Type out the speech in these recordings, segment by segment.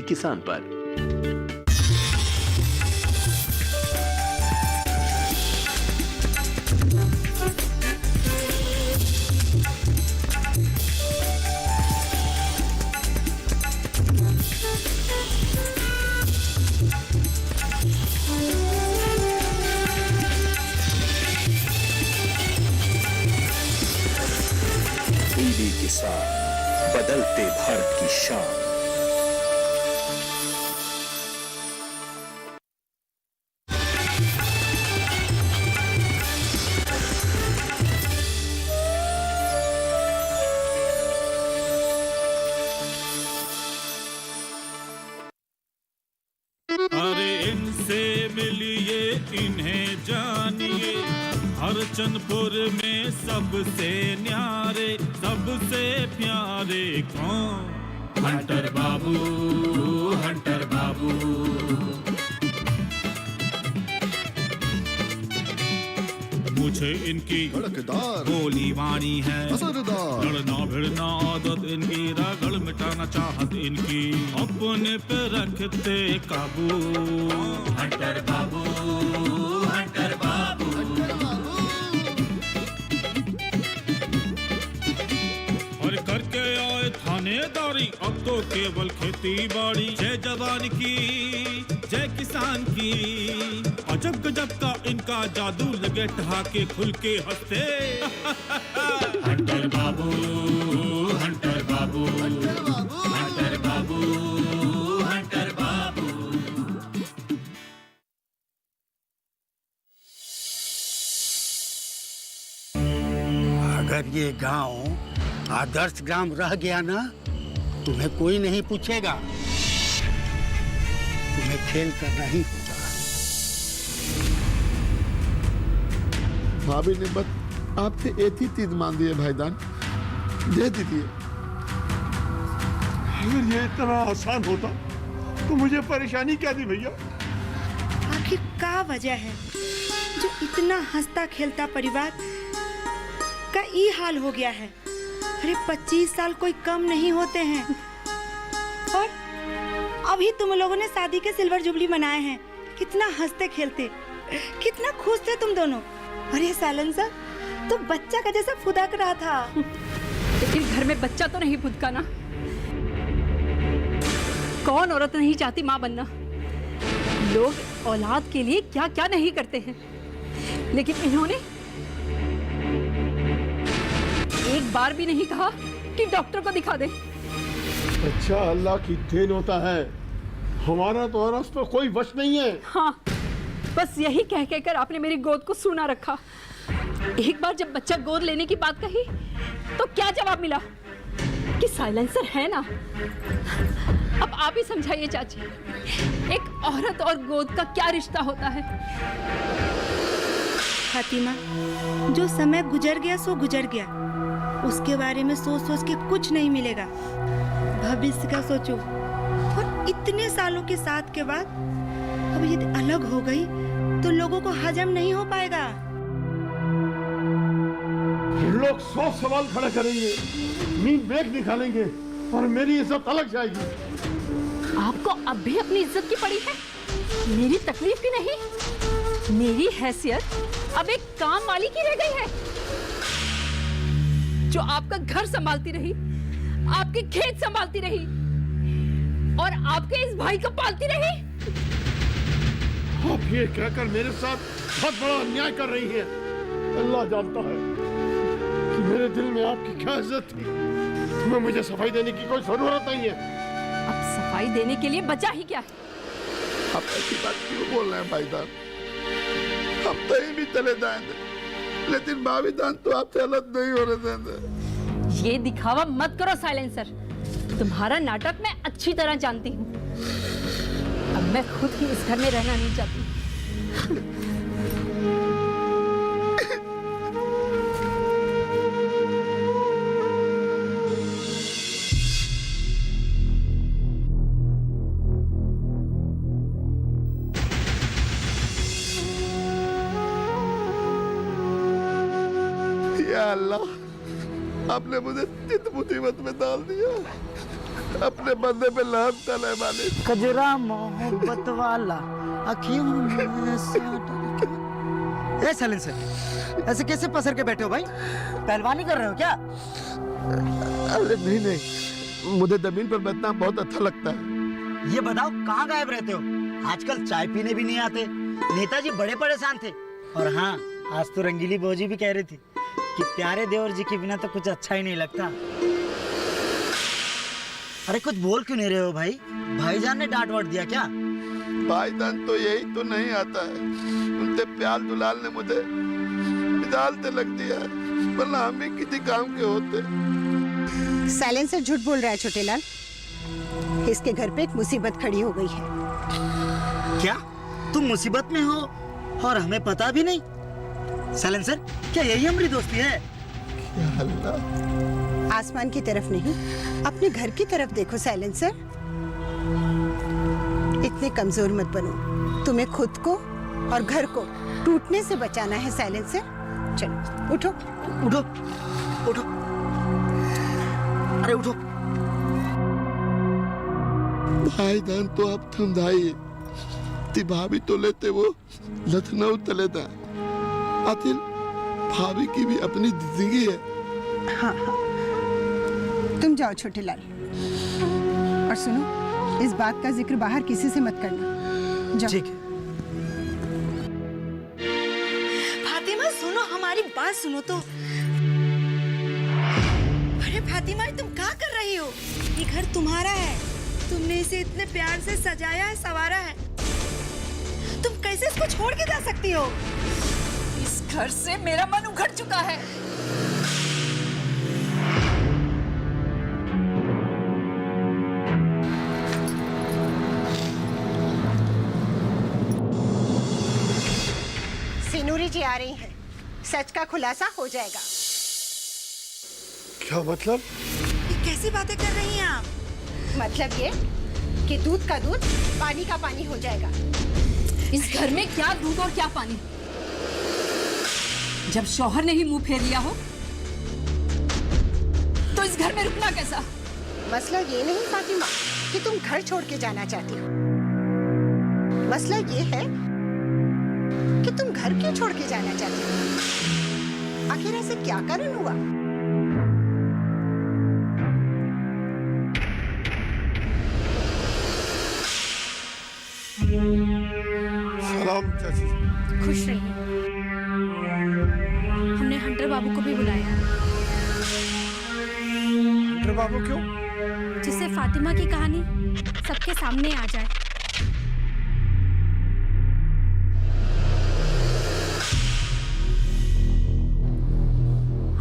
किसान पर। डीडी किसान, बदलते भारत की शान। अरे इनसे मिलिए, इन्हें जानिए, हरचंदपुर में सबसे न्यारे, सबसे प्यारे कौन? हंटर बाबू, हंटर बाबू। मुझे इनकी बोली वाणी है, लड़ना भिड़ना आदत इनकी, रगड़ मिटाना चाहत इनकी, अपने पे रखते काबू। हंटर बाबू, हंटर बाबू। और करके आए थानेदारी, अब तो केवल खेती बाड़ी। जय जवान की, जय किसान की, अजब गजब का इनका जादू, लगे ठहाके खुल के हंसते। हंटर बाबू, हंटर बाबू, हंटर बाबू, हंटर बाबू, हंटर बाबू। अगर ये गांव आदर्श ग्राम रह गया ना, तुम्हें कोई नहीं पूछेगा, तुम्हें खेल करना ही होगा। भाभी ने बस आपसे एक ही चीज मांग दी है भाईजान, दे दीजिए। अगर ये इतना आसान होता तो मुझे परेशानी क्या थी भैया? आखिर क्या वजह है जो इतना हंसता खेलता परिवार का ये हाल हो गया है? अरे 25 साल कोई कम नहीं होते हैं, और अभी तुम लोगों ने शादी के सिल्वर जुबली मनाए हैं। कितना हंसते खेलते, कितना खुश थे तुम दोनों। अरे साइलेंसर, तो बच्चा का जैसा फुदक रहा था। लेकिन घर में बच्चा तो नहीं फुदका ना। कौन औरत नहीं चाहती माँ बनना? लोग औलाद के लिए क्या क्या नहीं करते हैं, लेकिन इन्होंने एक बार भी नहीं कहा कि डॉक्टर को दिखा दे। अच्छा, अल्लाह की देन होता है, हमारा तो और उस पर कोई वश नहीं है। हाँ, बस यही कह कहकर आपने मेरी गोद को सूना रखा। एक बार जब बच्चा गोद लेने की बात कही तो क्या जवाब मिला कि साइलेंसर है ना। अब आप ही समझाइए चाची, एक औरत और गोद का क्या रिश्ता होता है? फातिमा, जो समय गुजर गया सो गुजर गया, उसके बारे में सोच सोच के कुछ नहीं मिलेगा। भविष्य का सोचो। और इतने सालों के साथ के बाद अब यदि अलग हो गई तो लोगों को हजम नहीं हो पाएगा। लोग 100 सवाल खड़े करेंगे, नींद ब्रेक निकालेंगे और मेरी इज्जत अलग जाएगी। आपको अब भी अपनी इज्जत की पड़ी है, मेरी तकलीफ की नहीं। मेरी हैसियत अब एक काम वाली की रह गई है, जो आपका घर संभालती रही, आपके खेत संभालती रही और आपके इस भाई को पालती रही। आप ये कहकर मेरे साथ बहुत बड़ा अन्याय कर रही हैं। अल्लाह जानता है कि मेरे दिल में आपकी क्या इज्जत थी। तुम्हें मुझे सफाई देने की कोई जरूरत नहीं है। अब सफाई देने के लिए बचा ही क्या है? आप ऐसी बात क्यों बोल रहे हैं भाईजान? हम तो ही भी चले जाएंगे, लेकिन भाभी जान तो आपसे अलग नहीं होने देंगे। ये दिखावा मत करो साइलेंसर, तुम्हारा नाटक मैं अच्छी तरह जानती हूँ। अब मैं खुद ही इस घर में रहना नहीं चाहती। या अल्लाह, आपने मुझे चित मुसीबत में डाल दिया। अपने बंदे पे लाम डाले मालिक। कजरा मोहब्बत वाला अखियों में से ए साइलेंसर, ऐसे कैसे पसर के बैठे हो भाई? पहलवानी कर रहे हो क्या? अरे नहीं नहीं, मुझे जमीन पर बैठना बहुत अच्छा लगता है। ये बताओ कहाँ गायब रहते हो? आजकल चाय पीने भी नहीं आते। नेताजी बड़े परेशान थे। और हाँ, आज तो रंगीली भौजी भी कह रही थी कि प्यारे देवर जी के बिना तो कुछ अच्छा ही नहीं लगता। अरे कुछ बोल क्यों नहीं रहे हो भाई? भाईजान ने डांट वाट दिया क्या? भाईजान तो यही तो नहीं आता है, उनसे प्यार दुलाल ने मुझे बिदालते लग दिया है, वरना हम भी किसी काम के होते। साइलेंसर झूठ बोल रहा है छोटेलाल। इसके घर पे एक मुसीबत खड़ी हो गई है। क्या तुम मुसीबत में हो और हमें पता भी नहीं? साइलेंसर, क्या यही हमारी दोस्ती है? अल्लाह, आसमान की तरफ नहीं, अपने घर की तरफ देखो साइलेंसर। इतने कमजोर मत बनो। तुम्हें खुद को और घर को टूटने से बचाना है साइलेंसर। चलो उठो उठो उठो, अरे उठो। भाईजान तो आप समझाइए, भाभी तो लेते वो लखनऊ चले था। आखिर भाभी की भी अपनी जिंदगी है। हाँ हाँ, तुम जाओ छोटेलाल। और सुनो, इस बात का जिक्र बाहर किसी से मत करना। जाओ। ठीक है। फातिमा सुनो, हमारी बात सुनो तो। अरे फातिमा, तुम क्या कर रही हो? ये घर तुम्हारा है, तुमने इसे इतने प्यार से सजाया है, संवारा है। तुम कैसे इसको छोड़ के जा सकती हो? इस घर से मेरा मन उखड़ चुका है। सिनूरी जी आ रही हैं। सच का खुलासा हो जाएगा। क्या मतलब? ये कैसी बातें कर रही हैं आप? मतलब ये कि दूध का दूध, पानी का पानी हो जाएगा। इस घर में क्या दूध और क्या पानी? जब शौहर ने ही मुंह फेर लिया हो तो इस घर में रुकना कैसा? मसला ये नहीं फातिमा कि तुम घर छोड़ के जाना चाहती हो। मसला ये है कि तुम घर क्यों छोड़ के जाना चाहती हो? आखिर ऐसे क्या कारण हुआ? सलाम चाची। खुश रहिए। हमने हंटर बाबू को भी बुलाया। हंटर बाबू क्यों? जिससे फातिमा की कहानी सबके सामने आ जाए।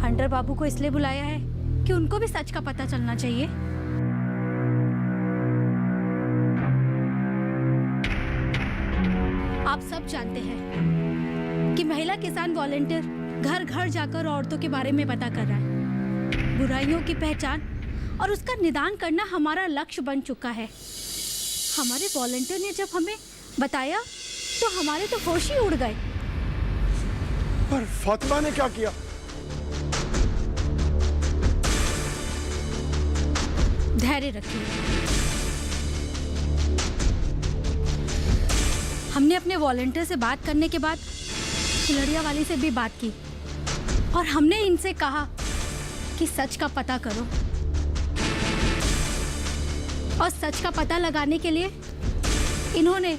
हंटर बाबू को इसलिए बुलाया है कि उनको भी सच का पता चलना चाहिए। आप सब जानते हैं कि महिला किसान वॉलंटियर घर घर जाकर औरतों के बारे में पता कर रहा है। बुराइयों की पहचान और उसका निदान करना हमारा लक्ष्य बन चुका है। हमारे वॉलंटियर ने जब हमें बताया तो हमारे तो होश ही उड़ गए। पर फातिमा ने क्या किया? धैर्य रखिए। हमने अपने वॉलंटियर से बात करने के बाद फुलरिया वाली से भी बात की और हमने इनसे कहा कि सच का पता करो। और सच का पता लगाने के लिए इन्होंने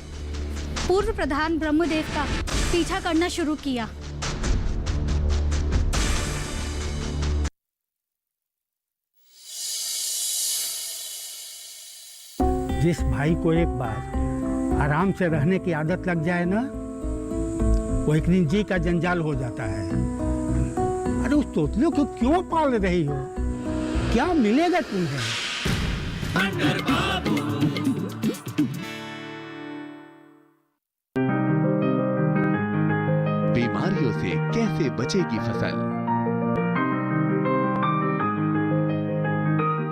पूर्व प्रधान ब्रह्मदेव का पीछा करना शुरू किया। जिस भाई को एक बार आराम से रहने की आदत लग जाए ना, वो एक दिन जी का जंजाल हो जाता है। अरे उस तोतलियों को क्यों पाल रही हो? क्या मिलेगा तुम्हें? बीमारियों से कैसे बचेगी फसल?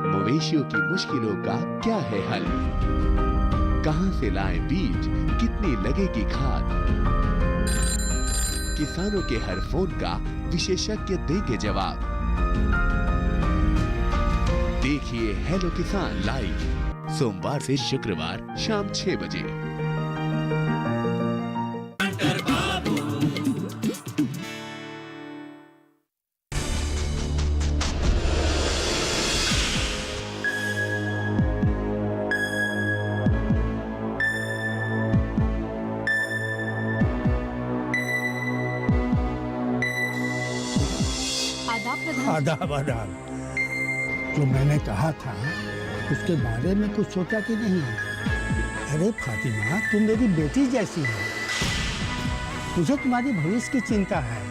मवेशियों की मुश्किलों का क्या है हल? कहां से लाएं बीज, कितनी लगेगी खाद? किसानों के हर फोन का विशेषज्ञ देंगे जवाब। देखिए हेलो किसान लाइव सोमवार से शुक्रवार शाम 6 बजे। आदाब आदाब। जो मैंने कहा था उसके बारे में कुछ सोचा कि नहीं? अरे फातिमा, तुम मेरी बेटी जैसी हो, मुझे तुम्हारी भविष्य की चिंता है।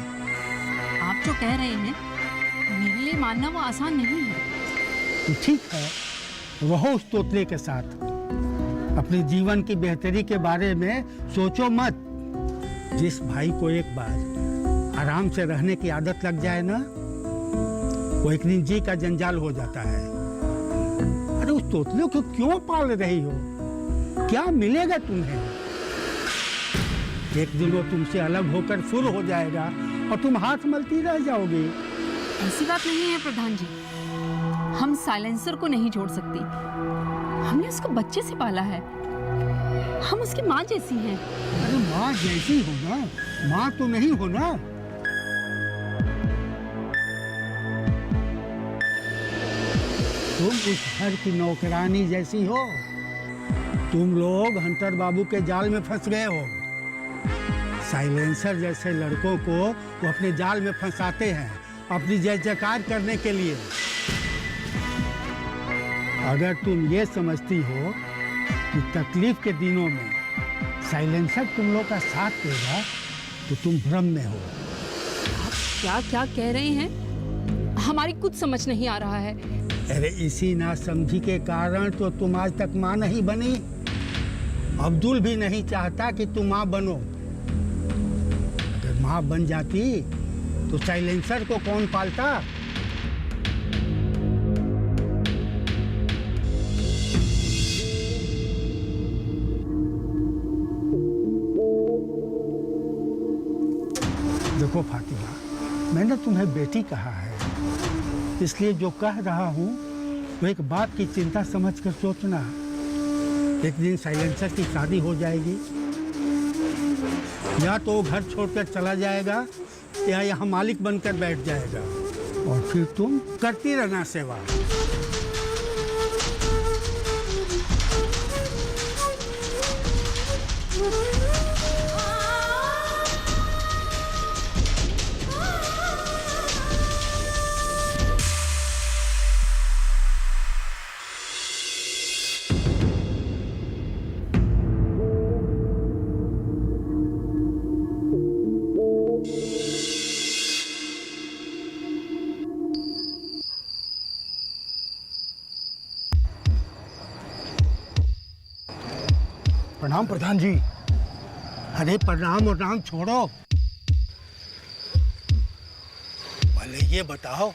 आप जो कह रहे हैं मेरे लिए मानना वो आसान नहीं है। तो ठीक है, रहो उस तोतले के साथ। अपने जीवन की बेहतरी के बारे में सोचो मत। जिस भाई को एक बार आराम से रहने की आदत लग जाए ना, वो एक दिन जी का जंजाल हो जाता है। अरे उस तोतले को क्यों पाल रही हो? क्या मिलेगा तुम्हें? एक दिन वो तुमसे अलग होकर फुर हो जाएगा और तुम हाथ मलती रह जाओगी। ऐसी बात नहीं है प्रधान जी, हम साइलेंसर को नहीं छोड़ सकती। हमने उसको बच्चे से पाला है, हम उसकी माँ जैसी हैं। अरे माँ जैसी हो ना, माँ तो नहीं हो ना। तुम उस घर की नौकरानी जैसी हो। तुम लोग हंटर बाबू के जाल में फंस गए हो। साइलेंसर जैसे लड़कों को वो अपने जाल में फंसाते हैं अपनी जय जयकार करने के लिए। अगर तुम ये समझती हो कि तकलीफ के दिनों में साइलेंसर तुम लोग का साथ देगा तो तुम भ्रम में हो। आप क्या क्या कह रहे हैं? हमारी कुछ समझ नहीं आ रहा है। अरे इसी नासमझी के कारण तो तुम आज तक माँ नहीं बनी। अब्दुल भी नहीं चाहता कि तुम माँ बनो। अगर माँ बन जाती तो साइलेंसर को कौन पालता? देखो फातिमा, मैंने तुम्हें बेटी कहा है, इसलिए जो कह रहा हूँ वो एक बाप की चिंता समझकर सोचना। एक दिन साइलेंसर की शादी हो जाएगी, या तो वो घर छोड़कर चला जाएगा या यहाँ मालिक बनकर बैठ जाएगा, और फिर तुम करती रहना सेवा। प्रणाम प्रधान जी। अरे प्रणाम और नाम छोड़ो, पहले ये बताओ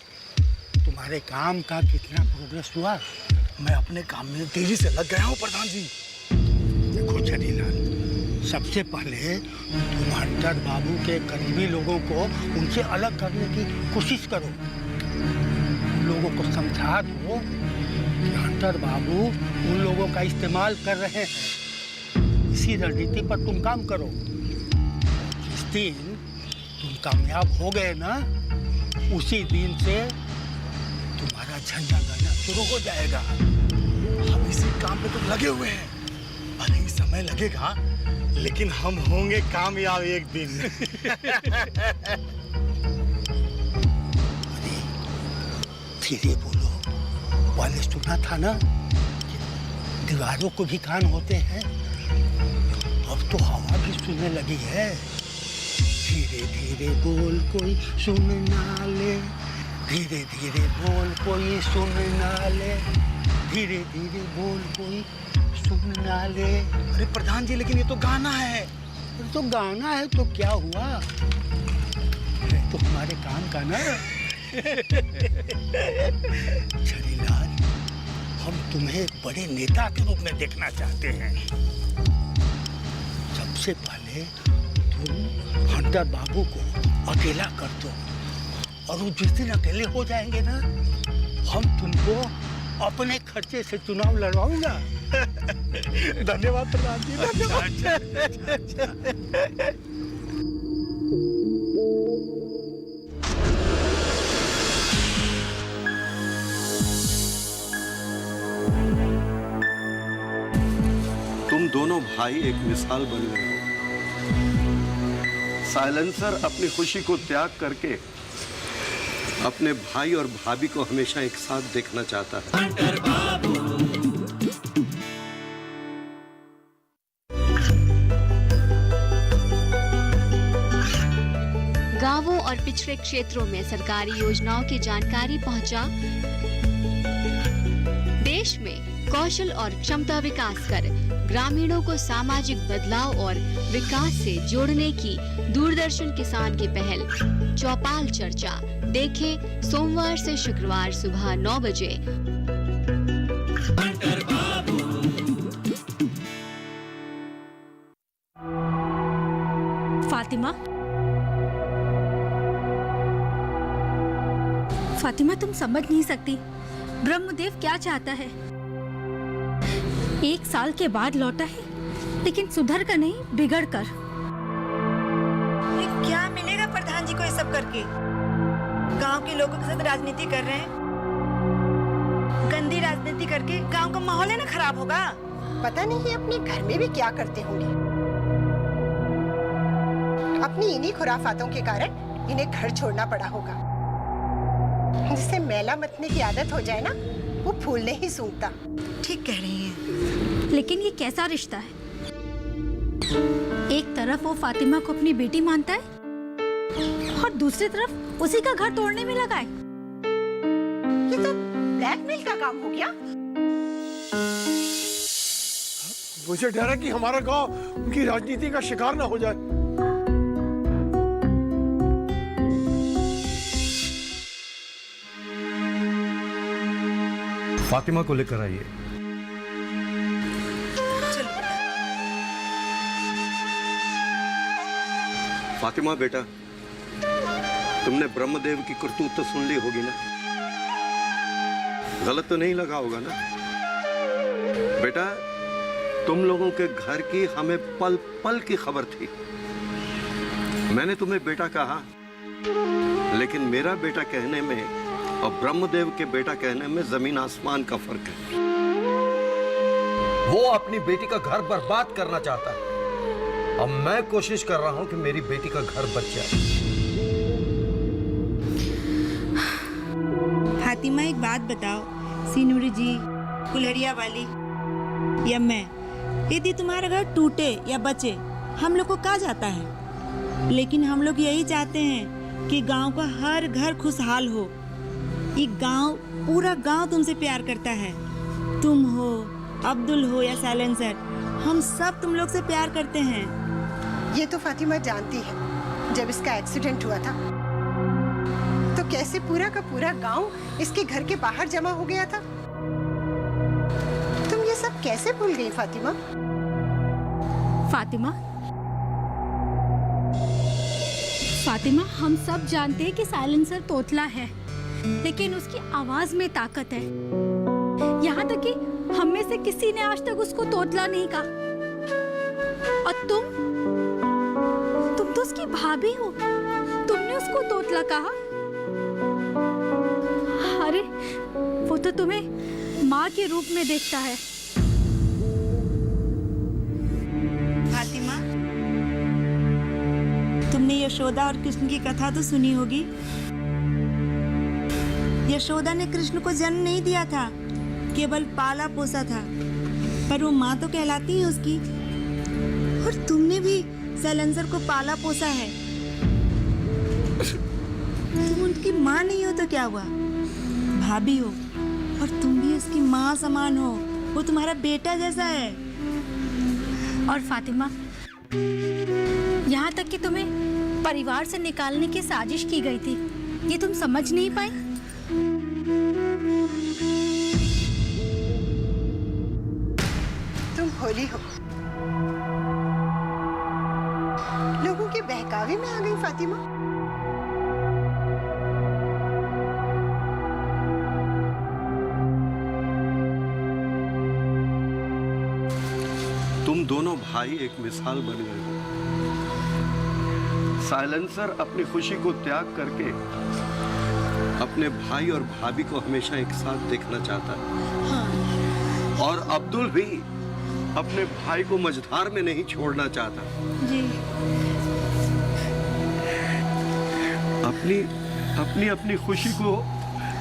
तुम्हारे काम का कितना प्रोग्रेस हुआ? मैं अपने काम में तेजी से लग गया हूँ प्रधान जी। देखो छड़ीलाल, सबसे पहले तुम हंटर बाबू के करीबी लोगों को उनसे अलग करने की कोशिश करो। उन लोगों को समझा दो कि हंटर बाबू उन लोगों का इस्तेमाल कर रहे हैं। इसी रणनीति पर तुम काम करो। जिस दिन तुम कामयाब हो गए ना, उसी दिन से तुम्हारा झंडा गाना शुरू हो जाएगा। हम इसी काम में तो लगे हुए हैं, भले ही समय लगेगा लेकिन हम होंगे कामयाब एक दिन। धीरे बोलो, पहले सुना था ना दीवारों को भी कान होते हैं, अब तो हवा भी सुनने लगी है। धीरे धीरे बोल कोई सुन ना ले, धीरे धीरे बोल कोई सुन ना ले, धीरे धीरे बोल कोई सुन ना ले। अरे प्रधान जी, लेकिन ये तो गाना है। तो गाना है तो क्या हुआ, तो हमारे काम का ना। छड़ीलाल, हम तुम्हें एक बड़े नेता के रूप में देखना चाहते हैं। सबसे पहले तुम हंटर बाबू को अकेला कर दो, और वो जिस दिन अकेले हो जाएंगे ना, हम तुमको अपने खर्चे से चुनाव लड़वाऊंगा। धन्यवाद प्रधान जी, धन्यवाद। तुम दोनों भाई एक मिसाल बन गए हो। साइलेंसर अपनी खुशी को त्याग करके अपने भाई और भाभी को हमेशा एक साथ देखना चाहता है। गांवों और पिछड़े क्षेत्रों में सरकारी योजनाओं की जानकारी पहुंचा। देश में कौशल और क्षमता विकास कर ग्रामीणों को सामाजिक बदलाव और विकास से जोड़ने की दूरदर्शन किसान की पहल चौपाल चर्चा देखें सोमवार से शुक्रवार सुबह 9 बजे। फातिमा, तुम समझ नहीं सकती ब्रह्मदेव क्या चाहता है। 1 साल के बाद लौटा है, लेकिन सुधर कर नहीं, बिगड़ कर। क्या मिलेगा प्रधान जी को ये सब करके? गांव के लोगों के साथ राजनीति कर रहे हैं। गंदी राजनीति करके गांव का माहौल है ना खराब होगा। पता नहीं अपने घर में भी क्या करते होंगे। अपनी इन्हीं खुराफातों के कारण इन्हें घर छोड़ना पड़ा होगा। जिससे मैला मतने की आदत हो जाए ना, वो फूल नहीं सूंघता। ठीक कह रही हैं। लेकिन ये कैसा रिश्ता है? एक तरफ वो फातिमा को अपनी बेटी मानता है और दूसरी तरफ उसी का घर तोड़ने में लगा है। ये तो ब्लैकमेल का काम हो गया। मुझे डर है कि हमारा गांव उनकी राजनीति का शिकार ना हो जाए। फातिमा को लेकर आइए। फातिमा बेटा, तुमने ब्रह्मदेव की करतूत तो सुन ली होगी ना? गलत तो नहीं लगा होगा ना? बेटा, तुम लोगों के घर की हमें पल पल की खबर थी। मैंने तुम्हें बेटा कहा, लेकिन मेरा बेटा कहने में और ब्रह्मदेव के बेटा कहने में जमीन आसमान का फर्क है। वो अपनी बेटी का घर बर्बाद करना चाहता है, अब मैं कोशिश कर रहा हूं कि मेरी बेटी का घर बच जाए। फातिमा, एक बात बताओ, सीनूरी जी, कुल्हड़िया वाली या मैं, यदि तुम्हारा घर टूटे या बचे, हम लोग को क्या जाता है? लेकिन हम लोग यही चाहते हैं कि गांव का हर घर खुशहाल हो। ये गांव, पूरा गांव तुमसे प्यार करता है। तुम हो, अब्दुल हो या साइलेंसर, हम सब तुम लोग से प्यार करते हैं। ये तो फातिमा जानती है। जब इसका एक्सीडेंट हुआ था तो कैसे पूरा का पूरा गांव इसके घर के बाहर जमा हो गया था। तुम ये सब कैसे भूल गई फातिमा? फातिमा, हम सब जानते हैं कि साइलेंसर तोतला है, लेकिन उसकी आवाज में ताकत है। यहाँ तक कि हम में से किसी ने आज तक उसको तोतला नहीं कहा। और तुम तो उसकी भाभी हो, तुमने उसको तोतला कहा। अरे, वो तो तुम्हें माँ के रूप में देखता है। फातिमा, तुमने यशोदा और कृष्ण की कथा तो सुनी होगी। यशोदा ने कृष्ण को जन्म नहीं दिया था, केवल पाला पोसा था, पर वो माँ तो कहलाती है उसकी। और तुमने भी साइलेंसर को पाला पोसा है। तुम उनकी माँ नहीं हो तो क्या हुआ, भाभी हो, और तुम भी उसकी माँ समान हो। वो तुम्हारा बेटा जैसा है। और फातिमा, यहाँ तक कि तुम्हें परिवार से निकालने की साजिश की गई थी, ये तुम समझ नहीं पाई? तुम भोली हो, लोगों के बहकावे में आ गई फातिमा। तुम दोनों भाई एक मिसाल बन गए हो। साइलेंसर अपनी खुशी को त्याग करके अपने भाई और भाभी को हमेशा एक साथ देखना चाहता है। और अब्दुल भी अपने भाई को मझधार में नहीं छोड़ना चाहता। जी। अपनी खुशी को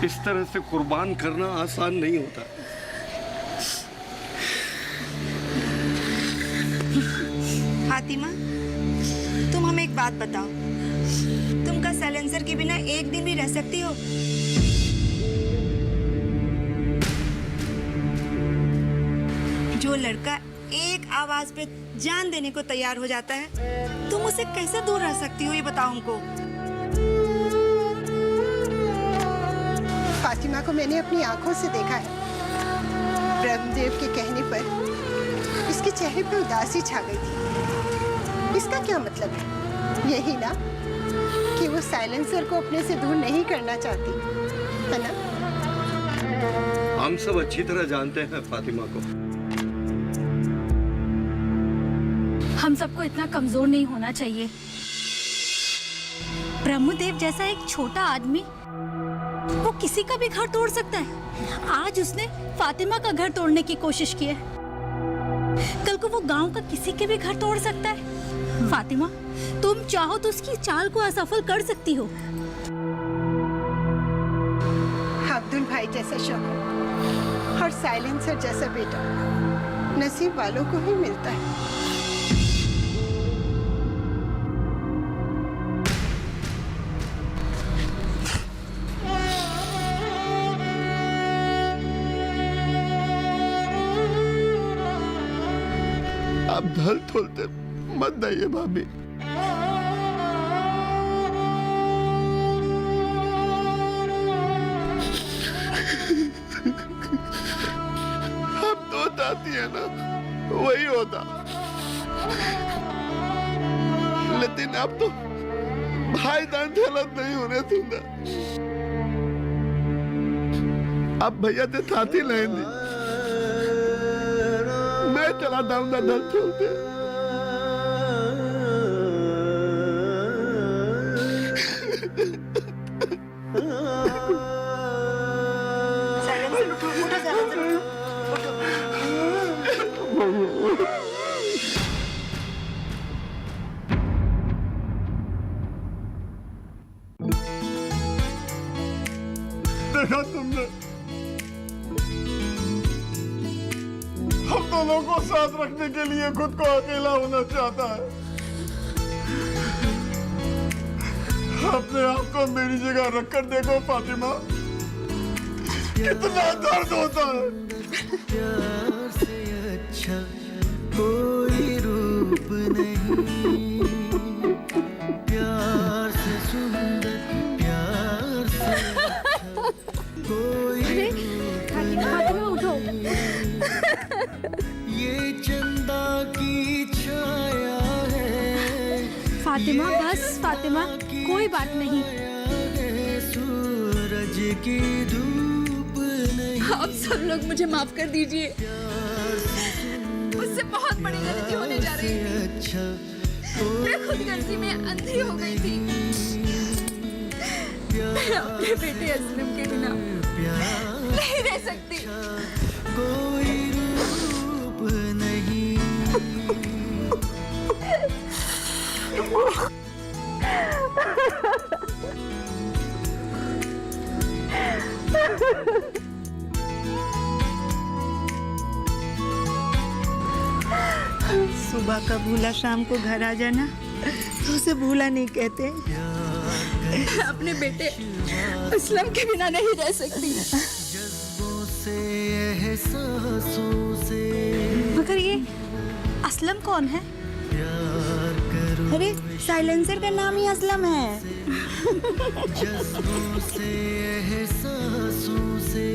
इस तरह से कुर्बान करना आसान नहीं होता। फातिमा, तुम हमें एक बात बताओ, तुम का साइलेंसर के बिना एक दिन भी रह सकती हो? जो लड़का एक आवाज पे जान देने को तैयार हो जाता है, तुम उसे कैसे दूर रह सकती हो, ये बताओ हमको। फातिमा को मैंने अपनी आंखों से देखा है। ब्रह्मदेव के कहने पर इसके चेहरे पर उदासी छा गई थी। इसका क्या मतलब है? यही ना कि वो साइलेंसर को अपने से दूर नहीं करना चाहती, है ना? हम सब अच्छी तरह जानते हैं फातिमा को। हम सबको इतना कमजोर नहीं होना चाहिए। ब्रह्मदेव जैसा एक छोटा आदमी वो किसी का भी घर तोड़ सकता है। आज उसने फातिमा का घर तोड़ने की कोशिश की है, कल को वो गांव का किसी के भी घर तोड़ सकता है। फातिमा, तुम चाहो तो उसकी चाल को असफल कर सकती हो। अब्दुल भाई जैसा शौहर और साइलेंसर जैसा बेटा नसीब वालों को ही मिलता है। आप धल थोलते मत जाइए भाभी। अब तो दाती है ना, वही होता। लेकिन अब तो भाई दान गलत नहीं होने दूंगा। अब भैया ते थाती लेंदी, मैं चला जाऊंगा धल थोलते। देखा तुमने, हम दोनों को साथ रखने के लिए खुद को अकेला होना चाहता है। अपने आप को मेरी जगह रखकर देखो फातिमा, कितना दर्द होता है। प्यार से अच्छा कोई रूप नहीं, प्यार से सुंदर, प्यार से अच्छा कोई रूप नहीं। ये चंदा की छाया है। फातिमा बस, फातिमा कोई बात नहीं। सूरज की धूप नहीं। आप सब लोग मुझे माफ कर दीजिए, मुझसे बहुत बड़ी गलती होने जा रही थी। मैं खुद गर्जी में अंधी हो गई थी। मैं अपने बेटे असलम के बिना नहीं रह सकती। कोई रूप नहीं। सुबह का भूला शाम को घर आ जाना तो उसे भूला नहीं कहते। मैं अपने बेटे असलम के बिना नहीं रह सकती। जज्बों से, एहसासों से। मगर ये असलम कौन है? प्यार करो। अरे साइलेंसर का नाम ही असलम है। जज्बों से, एहसासों से,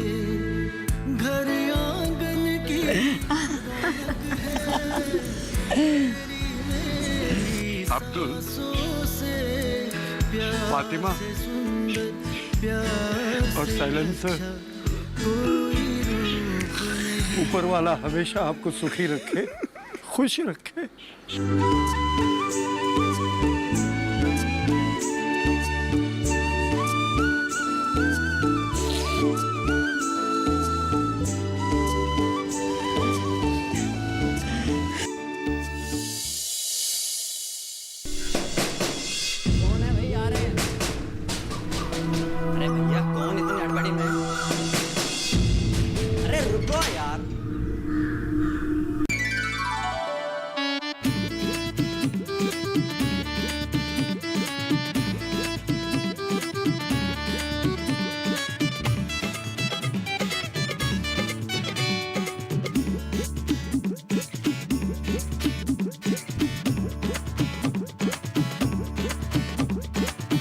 घर आंगन की अब्दुल, फातिमा और साइलेंसर, ऊपर वाला हमेशा आपको सुखी रखे, खुश रखे।